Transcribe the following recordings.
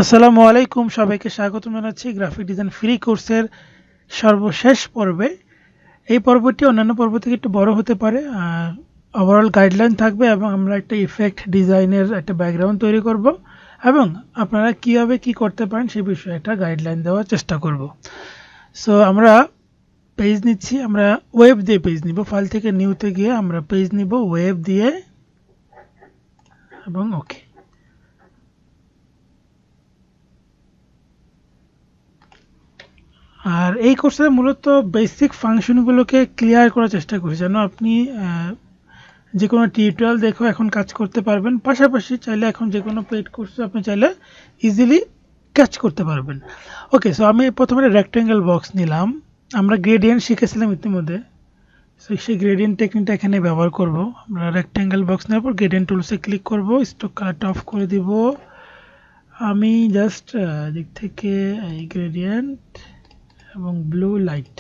আসসালামু আলাইকুম, সবাইকে স্বাগত জানাচ্ছি গ্রাফিক ডিজাইন ফ্রি কোর্সের সর্বশেষ পর্বে। এই পর্বটি অন্যান্য পর্ব থেকে একটু বড় হতে পারে। ওভারঅল গাইডলাইন থাকবে এবং আমরা একটা ইফেক্ট ডিজাইনের একটা ব্যাকগ্রাউন্ড তৈরি করব এবং আপনারা কিভাবে কি করতে পারেন সেই বিষয়ে একটা গাইডলাইন দেওয়ার চেষ্টা করব। সো আমরা পেজ নিচ্ছি, আমরা ওয়েব দিয়ে পেজ নিব। ফাইল থেকে নিউতে গিয়ে আমরা পেজ নিব ওয়েব দিয়ে এবং ওকে। আর এই কোর্সে মূলত বেসিক ফাংশনগুলোকে ক্লিয়ার করার চেষ্টা করি যেন আপনি যে কোনো টিউটোরিয়াল দেখেও এখন কাজ করতে পারবেন, পাশাপাশি চাইলে এখন যে কোনো পেইড কোর্সে আপনি চাইলে ইজিলি কাজ করতে পারবেন। ওকে, সো আমি প্রথমে রেক্ট্যাঙ্গেল বক্স নিলাম। আমরা গ্রেডিয়েন্ট শিখেছিলাম ইতিমধ্যে, সো সেই গ্রেডিয়েন্ট টেকনিকটা এখানে ব্যবহার করব। আমরা রেক্ট্যাঙ্গেল বক্স নেওয়ার পর গ্রেডিয়েন্ট টুলসে ক্লিক করব, স্ট্রোক কালারটা অফ করে দিব। আমি জাস্ট দিক থেকে এই গ্রেডিয়েন্ট এবং ব্লু লাইট,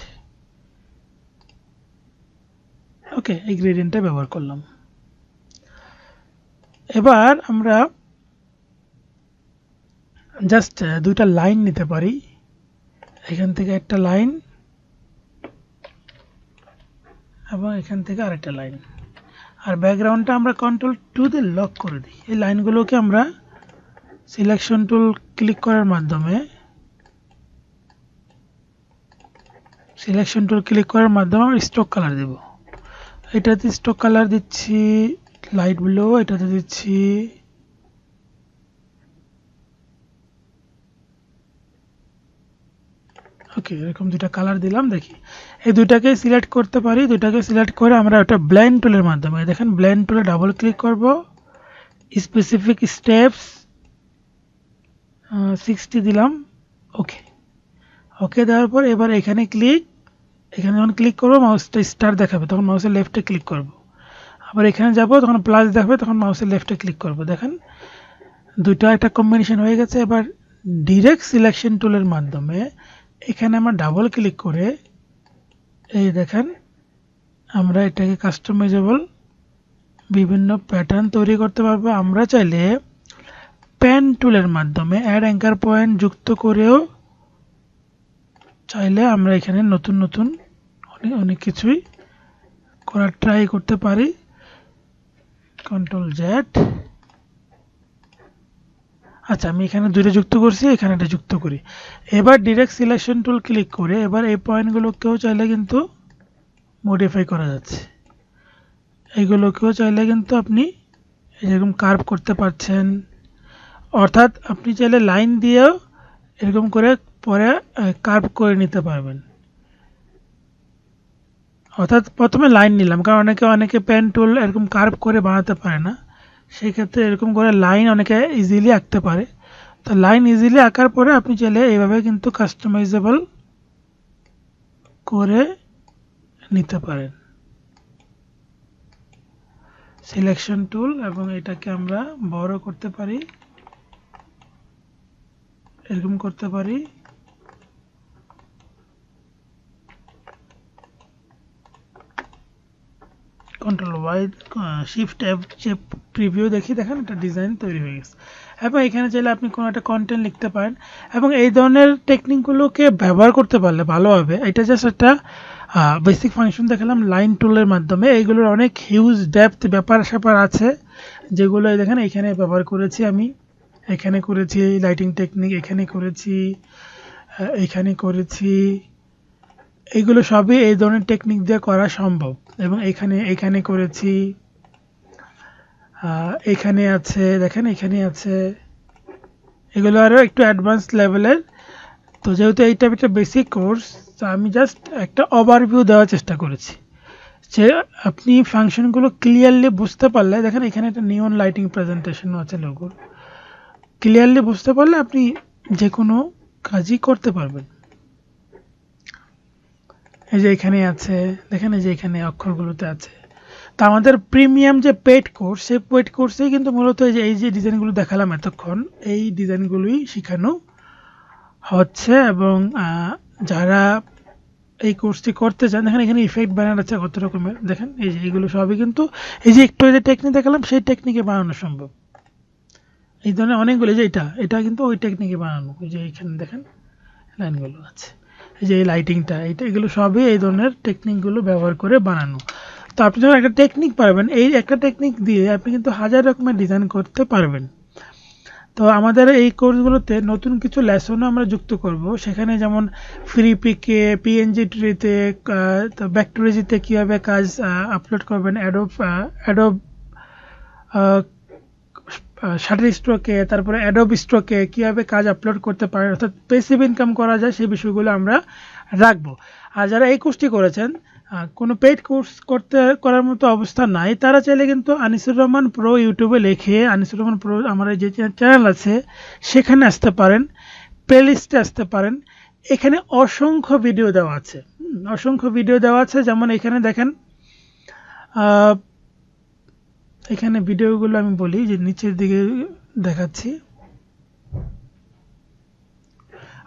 ওকে, এই গ্রেডিয়েন্টটা ব্যবহার করলাম। এবার আমরা জাস্ট দুইটা লাইন নিতে পারি, এখান থেকে একটা লাইন এবং এখান থেকে আরেকটা লাইন। আর ব্যাকগ্রাউন্ডটা আমরা Ctrl+2 দিয়ে লক করে দিই। এই লাইনগুলোকে আমরা সিলেকশন টুল ক্লিক করার মাধ্যমে আমরা স্ট্রোক কালার দেব। এটাতে স্ট্রোক কালার দিচ্ছি লাইট ব্লু, এটাতে দিচ্ছি ওকে, এরকম দুটো কালার দিলাম। দেখি এই দুটাকে সিলেক্ট করতে পারি, দুটাকে সিলেক্ট করে আমরা একটা ব্লেন্ড টুলের মাধ্যমে, দেখেন ব্লেন্ড টুলে ডাবল ক্লিক করব, স্পেসিফিক স্টেপস 60 দিলাম। ওকে, ওকে দেওয়ার পর এবার এখানে যখন ক্লিক করবো মাউসটা স্টার দেখাবে, তখন মাউসের লেফটে ক্লিক করব। আবার এখানে যাব, তখন প্লাস দেখাবে, তখন মাউসের লেফটে ক্লিক করব। দেখেন দুটো একটা কম্বিনেশন হয়ে গেছে। এবার ডিরেক্ট সিলেকশন টুলের মাধ্যমে এখানে আমরা ডাবল ক্লিক করে এই দেখেন আমরা এটাকে কাস্টমাইজেবল বিভিন্ন প্যাটার্ন তৈরি করতে পারবো। আমরা চাইলে পেন টুলের মাধ্যমে অ্যাড অ্যাঙ্কার পয়েন্ট যুক্ত করেও চাইলে আমরা এখানে নতুন নতুন অনেক কিছুই করার ট্রাই করতে পারি। Ctrl+Z, আচ্ছা, আমি এখানে দুইটা যুক্ত করছি, এখানে এটা যুক্ত করি। এবার ডিরেক্ট সিলেকশন টুল ক্লিক করে এবার এই পয়েন্টগুলোকেও চাইলে কিন্তু মডিফাই করা যাচ্ছে। এইগুলোকেও চাইলে কিন্তু আপনি এরকম কার্ভ করতে পারছেন, অর্থাৎ আপনি চাইলে লাইন দিয়েও এরকম করে পরে কার্ভ করে নিতে পারবেন। অর্থাৎ প্রথমে লাইন নিলাম, কারণ অনেকে পেন টুল এরকম কার্ভ করে বানাতে পারে না, সেই ক্ষেত্রে এরকম করে লাইন অনেকে ইজিলি আঁকতে পারে। তো লাইন ইজিলি আঁকার পরে আপনি চাইলে এইভাবে কিন্তু কাস্টমাইজেবল করে নিতে পারেন। সিলেকশন টুল এবং এটাকে আমরা বড় করতে পারি, এরকম করতে পারি। Ctrl+Y, Shift+F প্রিভিউ দেখি, দেখেন একটা ডিজাইন তৈরি হয়ে গেছে। এবং এখানে চাইলে আপনি কোনো একটা কন্টেন্ট লিখতে পারেন এবং এই ধরনের টেকনিকগুলোকে ব্যবহার করতে পারলে ভালো হবে। এটা জাস্ট একটা বেসিক ফাংশন দেখালাম লাইন টুলের মাধ্যমে। এইগুলোর অনেক হিউজ ডেপথ ব্যাপার স্যাপার আছে, যেগুলো দেখেন এখানে ব্যবহার করেছি আমি। এখানে করেছি লাইটিং টেকনিক, এখানে করেছি, এখানে করেছি। এইগুলো সবই এই ধরনের টেকনিক দিয়ে করা সম্ভব। এবং এখানে করেছি, এখানে আছে, দেখেন এখানে আছে। এগুলো আরও একটু অ্যাডভান্স লেভেলের। তো যেহেতু এইটা একটা বেসিক কোর্স, তো আমি জাস্ট একটা ওভারভিউ দেওয়ার চেষ্টা করেছি যে আপনি ফাংশনগুলো ক্লিয়ারলি বুঝতে পারলে, দেখেন এখানে একটা নিয়ন লাইটিং প্রেজেন্টেশনও আছে লোগোর। ক্লিয়ারলি বুঝতে পারলে আপনি যে কোনো কাজই করতে পারবেন। এই যে এখানে আছে, দেখেন এই যে এখানে অক্ষরগুলোতে আছে। তো আমাদের প্রিমিয়াম যে পেইড কোর্স, সেই পেইড কোর্সেই কিন্তু মূলত এই যে ডিজাইনগুলো দেখালাম এতক্ষণ, এই ডিজাইনগুলোই শেখানো হচ্ছে। এবং যারা এই কোর্সটি করতে চান, দেখেন এখানে ইফেক্ট ব্যানার আছে কত রকমের। দেখেন এই যে এইগুলো সবই কিন্তু এই যে একটু যে টেকনিক দেখালাম সেই টেকনিকে বানানো সম্ভব। এই ধরনের অনেকগুলো, যে এটা কিন্তু ওই টেকনিকে বানানো, ওই যে এখানে দেখেন লাইনগুলো আছে, এই যে এই লাইটিংটা, এগুলো সবই এই ধরনের টেকনিকগুলো ব্যবহার করে বানানো। তো আপনি যখন একটা টেকনিক পারবেন, এই একটা টেকনিক দিয়ে আপনি কিন্তু হাজার রকমের ডিজাইন করতে পারবেন। তো আমাদের এই কোর্সগুলোতে নতুন কিছু লেসনও আমরা যুক্ত করব, সেখানে যেমন ফ্রি পিকে, পিএনজি ট্রিতে, তো ব্যাকটেরিয়াতে কীভাবে কাজ আপলোড করবেন, অ্যাডোব শাটার স্ট্রোকে, তারপরে অ্যাডোব স্ট্রোকে কীভাবে কাজ আপলোড করতে পারেন, অর্থাৎ প্যাসিভ ইনকাম করা যায়, সেই বিষয়গুলো আমরা রাখবো। আর যারা এই কোর্সটি করেছেন, কোনো পেইড কোর্স করার মতো অবস্থা নাই, তারা চাইলে কিন্তু আনিসুর রহমান প্রো ইউটিউবে লিখে আনিসুর রহমান প্রো আমার যে চ্যানেল আছে সেখানে আসতে পারেন, প্লেলিস্টে আসতে পারেন। এখানে অসংখ্য ভিডিও দেওয়া আছে, অসংখ্য ভিডিও দেওয়া আছে। যেমন এখানে দেখেন, এখানে ভিডিওগুলো আমি বলি যে নিচের দিকে দেখাচ্ছি।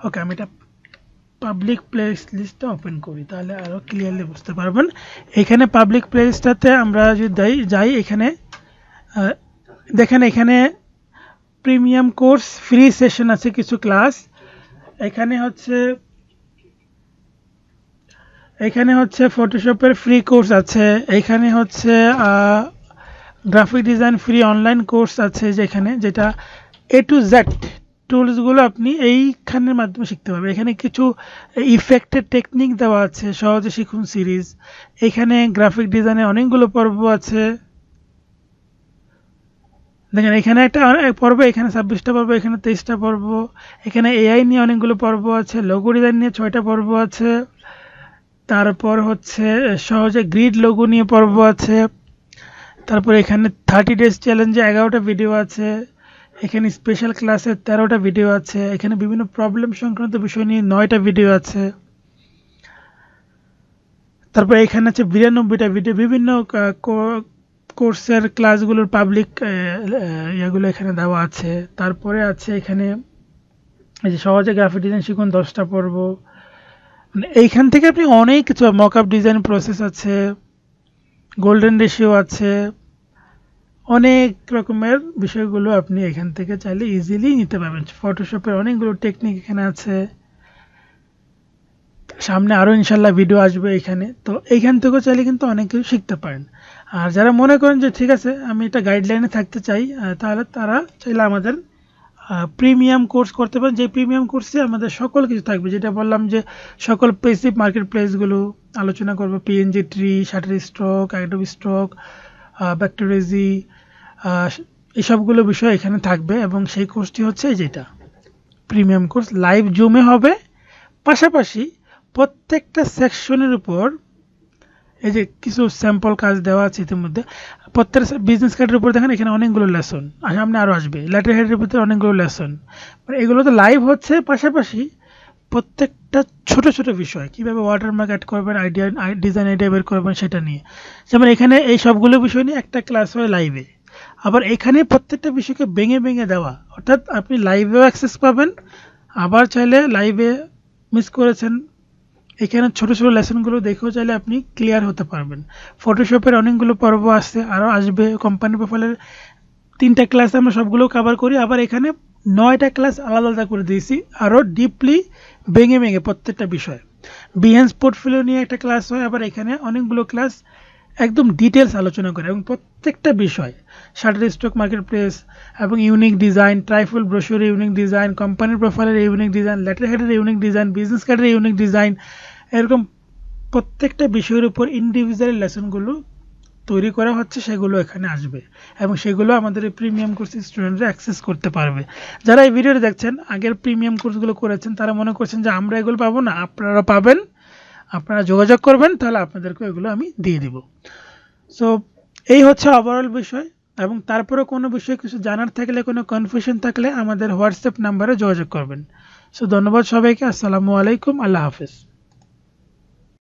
ওকে, আমি এটা পাবলিক প্লেলিস্টটা ওপেন করি, তাহলে আরও ক্লিয়ারলি বুঝতে পারবেন। এখানে পাবলিক প্লেলিস্টটাতে আমরা যদি যাই, এখানে দেখেন, এখানে প্রিমিয়াম কোর্স, ফ্রি সেশন আছে কিছু ক্লাস, এখানে হচ্ছে ফটোশপের ফ্রি কোর্স আছে, এখানে হচ্ছে graphic design free online course আছে, যেখানে যেটা A to Z টুলসগুলো আপনি এইখানের মাধ্যমে শিখতে পারবেন। এখানে কিছু ইফেক্টের টেকনিক দেওয়া আছে, সহজে শিখুন সিরিজ। এখানে গ্রাফিক ডিজাইনে অনেকগুলো পর্ব আছে, দেখেন এখানে একটা পর্ব, এখানে 26টা পর্ব, এখানে 23টা পর্ব। এখানে এআই নিয়ে অনেকগুলো পর্ব আছে, লোগো ডিজাইন নিয়ে 6টা পর্ব আছে, তারপর হচ্ছে সহজে গ্রিড লোগো নিয়ে পর্ব আছে, তারপর এখানে 30 ডেজ চ্যালেঞ্জে 11টা ভিডিও আছে, এখানে স্পেশাল ক্লাসে 13টা ভিডিও আছে, এখানে বিভিন্ন প্রবলেম সংক্রান্ত বিষয় নিয়ে 9টা ভিডিও আছে, তারপর এখানে আছে 92টা ভিডিও, বিভিন্ন কোর্সের ক্লাসগুলোর পাবলিক ইয়েগুলো এখানে দেওয়া আছে। তারপরে আছে এখানে এই যে সহজে গ্রাফিক ডিজাইন শিখুন 10টা পর্ব, মানে এইখান থেকে আপনি অনেক কিছু, মকআপ ডিজাইন প্রসেস আছে, গোল্ডেন রেশিও আছে, অনেক রকমের বিষয়গুলো আপনি এখান থেকে চাইলে ইজিলি নিতে পারবেন। ফটোশপের অনেকগুলো টেকনিক এখানে আছে, সামনে আরও ইনশাল্লাহ ভিডিও আসবে এখানে, তো এইখান থেকেও চাইলে কিন্তু অনেক কিছু শিখতে পারেন। আর যারা মনে করেন যে ঠিক আছে আমি এটা গাইডলাইনে থাকতে চাই, তাহলে তারা চাইলে আমাদের প্রিমিয়াম কোর্স করতে পারেন, যে প্রিমিয়াম কোর্সে আমাদের সকল কিছু থাকবে, যেটা বললাম যে সকল পেসিভ মার্কেট প্লেসগুলো আলোচনা করবো, PNG tree, Shutterstock, Adobe stock, ব্যাকটেরিয়াজি, এইসবগুলো বিষয় এখানে থাকবে। এবং সেই কোর্সটি হচ্ছে যেটা প্রিমিয়াম কোর্স, লাইভ জুমে হবে, পাশাপাশি প্রত্যেকটা সেকশনের উপর এই যে কিছু স্যাম্পল কাজ দেওয়া আছে ইতিমধ্যে। প্রত্যেকটা বিজনেস কার্ডের উপর দেখেন এখানে অনেকগুলো লেসন, সামনে আরও আসবে, লেটার হেডের ভিতরে অনেকগুলো লেসন, মানে এগুলো তো লাইভ হচ্ছে, পাশাপাশি প্রত্যেকটা ছোট ছোট বিষয় কীভাবে ওয়াটারমার্ক অ্যাড করবেন, ডিজাইন আইডিয়া বের করবেন সেটা নিয়ে। যেমন এখানে এই সবগুলো বিষয় নিয়ে একটা ক্লাস হয় লাইভে, আবার এখানে প্রত্যেকটা বিষয়কে ভেঙে ভেঙে দেওয়া, অর্থাৎ আপনি লাইভেও অ্যাক্সেস পাবেন, আবার চাইলে লাইভে মিস করেছেন এখানে ছোট ছোট লেসনগুলো দেখেও চাইলে আপনি ক্লিয়ার হতে পারবেন। ফটোশপের অনেকগুলো পর্ব আসছে, আরও আসবে। কোম্পানি প্রোফাইলের 3টা ক্লাস আমরা সবগুলো কভার করি, আবার এখানে 9টা ক্লাস আলাদা আলাদা করে দিয়েছি, আরও ডিপলি ভেঙে ভেঙে প্রত্যেকটা বিষয়। বিহেন্স পোর্টফোলিও নিয়ে একটা ক্লাস হয়, আবার এখানে অনেকগুলো ক্লাস একদম ডিটেলস আলোচনা করে, এবং প্রত্যেকটা বিষয়, শাটার স্টক মার্কেট প্লেস এবং ইউনিক ডিজাইন, ট্রাইফুল ব্রোশারের ইউনিক ডিজাইন, কোম্পানির প্রোফাইলের ইউনিক ডিজাইন, লেটার হেডের ইউনিক ডিজাইন, বিজনেস কার্ডের ইউনিক ডিজাইন, এরকম প্রত্যেকটা বিষয়ের উপর ইন্ডিভিজুয়াল লেসনগুলো তৈরি করা হচ্ছে, সেগুলো এখানে আসবে, এবং সেগুলো আমাদের এই প্রিমিয়াম কোর্সের স্টুডেন্টরা অ্যাক্সেস করতে পারবে। যারা এই ভিডিওটা দেখছেন আগের প্রিমিয়াম কোর্সগুলো করেছেন, তারা মনে করছেন যে আমরা এগুলো পাবো না, আপনারা পাবেন, আপনারা যোগাযোগ করবেন, তাহলে আপনাদেরকে এগুলো আমি দিয়ে দিব। সো এই হচ্ছে ওভারঅল বিষয়, এবং তারপরে কোনো বিষয়ে কিছু জানার থাকলে, কোনো কনফিউশন থাকলে আমাদের হোয়াটসঅ্যাপ নাম্বারে যোগাযোগ করবেন। সো ধন্যবাদ সবাইকে, আসসালামু আলাইকুম, আল্লাহ হাফেজ।